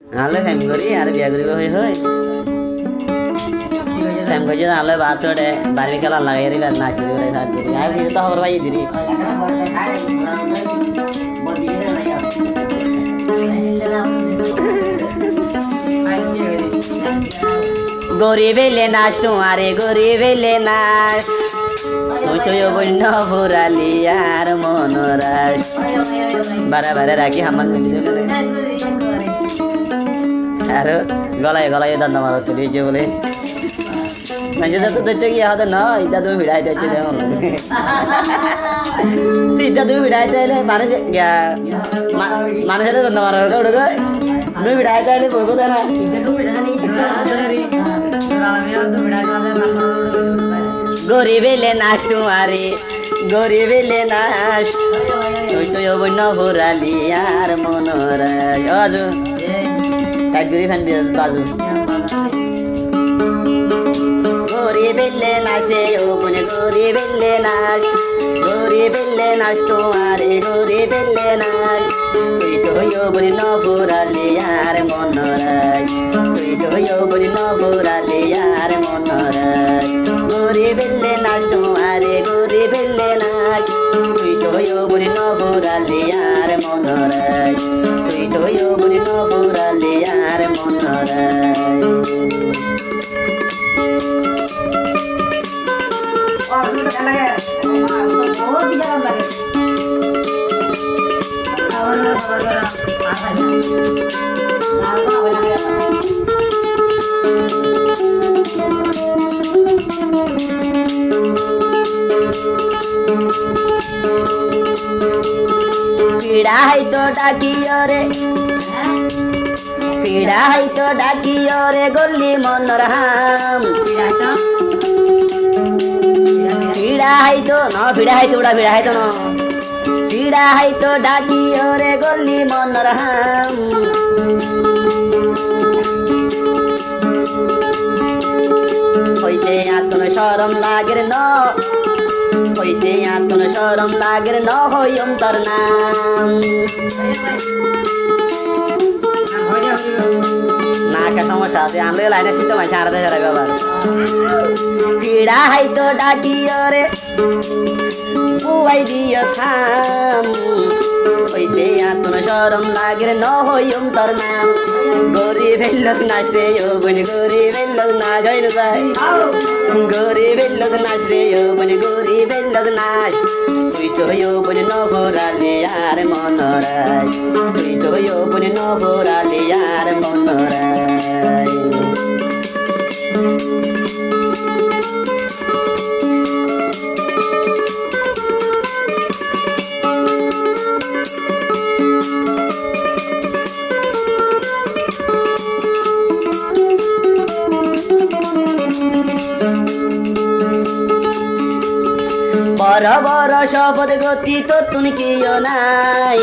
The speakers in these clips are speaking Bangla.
আলে ফেম করি আর বিয়া করিব হই হই ফেম করি আলে বাত রে বাড়ি খেলা লাগাই রে নাচ করি রে সাথ করি আর কিছু তো খবর পাই দিরি গরিবেলে নাচ তোমারে গরিবেলে নাচ তুই তো বন্য ভুরালি আর মনোরাস বারে বারে রাখি হামান আর গলায় গলায় দান্দ মারো তুই যে বলে মানে তো দেখতে গিয়ে হতো না এটা তুমি ভিড়াই দিচ্ছি এটা তুমি ভিড়াই দিলে মানুষের দান্দ মারো তুমি ভিড়াই দিলে বলবো না গরিবেলে নাচ তোমারে গরিবেলে নাচ তুই তো বন্য ভুরালি আর মনোরাস আজু এক গুড়ি ফ্যান বাজু গরিবেলে নাচে ও মনে গরিবেলে নাচ তোমারে গরিবেলে নাচ তুই তো বন্য ভুরালি আর মনোরাস তুই তো বন্য ভুরালি আর মনোরাস গরিবেলে নাচ তোমারে গরিবেলে নাচ তুই তো বন্য ভুরালি আর মনোরাস তুই তো বন্য ভুরালি আর মনোরাস পিড়াই তো ডাকিও রে পিড়াই তো ডাকিও রে গল্লি মনর হাম পিড়াই তো না পিড়াই তো ওটা পিড়াই তো না পিড়াই তো ডাকিও রে গল্লি মনর হাম হইতে আতন শরম লাগের ন হইতে আতন শরম লাগের ন হইম তোর নাম না কে সমস্যা আছে আনলে লাইনে শিখতে মাঝে আলাদা যাবে আবার পিড়া হাইতো ডাকিও রে বুয়াই দিও থাম হইতে আতন শরম লাগের ন হইম তোর নাম গরিবের লোক নাচ রে ও বোন গরিবের লোক নাচ হইল যাই গরিবের লোক নাচ রে ও বোন গরিবের লোক নাচ তুই তো বোন নভরালি আর মনোরাজ তুই তো বোন নভরালি আর মনোরাজ বড় বড় শপথ গতি তো তুমি কিও নাই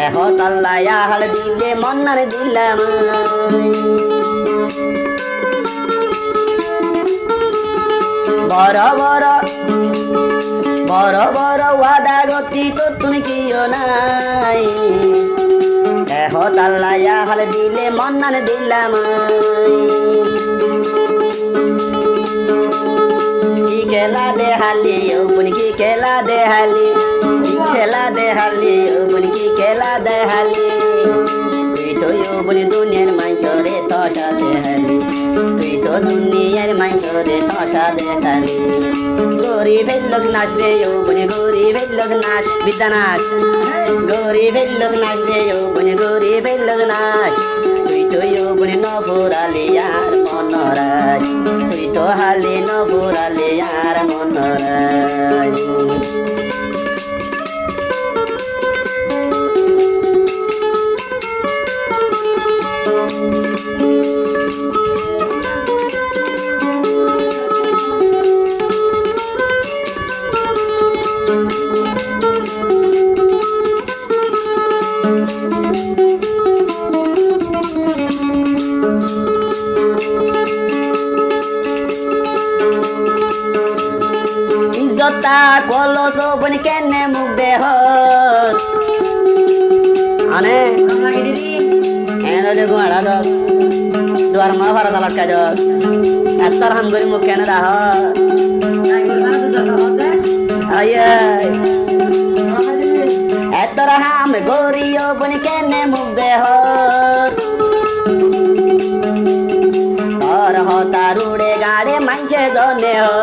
এহতাল্লায় হাল দিলে মন্নার দিলাম বড় বড় বড় বড় ওয়াদা গতি তো তুমি কিও নাই এহতাল্লায় হাল দিলে মন্নার দিলাম খেলা দে হালি ও বুন কি খেলা দে হালি খেলা দে হালি ও বুন কি খেলা দে হালি তুই তো বুন দুনিয়ার মাইছরে তসা দে হালি তুই তো দুনিয়ার মাইছরে তসা দে হালি গরিবের লোক নাচ রে ও বুন গরিবের লোক নাচ বিদ্যা নাচ গরিবের লোক নাচ রে ও বুন গরিবের লোক নাচ তুই তো বুন নভরালি আর মনোরাজ তুই তো হালি নভরালি আর মনোরাজ ইজ্জতা কলস বনি কেনে মুখ দেহ আনে এনে গুয়াড়া দক দুয়ার মা ভাড়া লটকাই দক এতর হাম করে মুখ কেন দাহ আয় এতর হাম গরিও বনি কেনে মুখ দেহ और होता रूड़े गाड़े मंचे दोने हो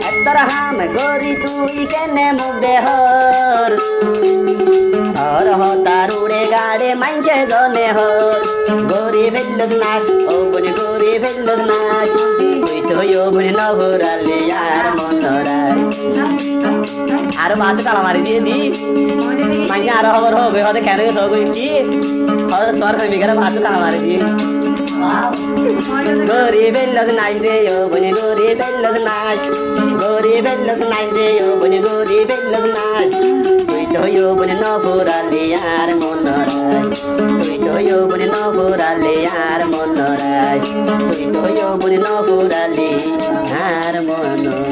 एतर हम गोरी तू ही केने मुग्धे होर और होता रूड़े गाड़े मंचे दोने हो गोरी फिल्लुस नाश ओ बुनी गोरी फिल्लुस नाश कोई तो यो बुनी न हो रले यार मोनराय आरो बात काला मारी दिए दी मंगे आरो खबर हो गए होते कहने सो गई थी और स्वर में बिगड़ बात काला मारी दिए गोरी बेल्लस नाच रे यो बुनी गोरी बेल्लस नाच गोरी बेल्लस नाच रे यो बुनी गोरी बेल्लस नाच तुई तो यो बुनी न पुराले यार मोनराय तुई तो यो बुनी न पुराले यार मोनराय तुई तो यो बुनी न पुराले यार मोनराय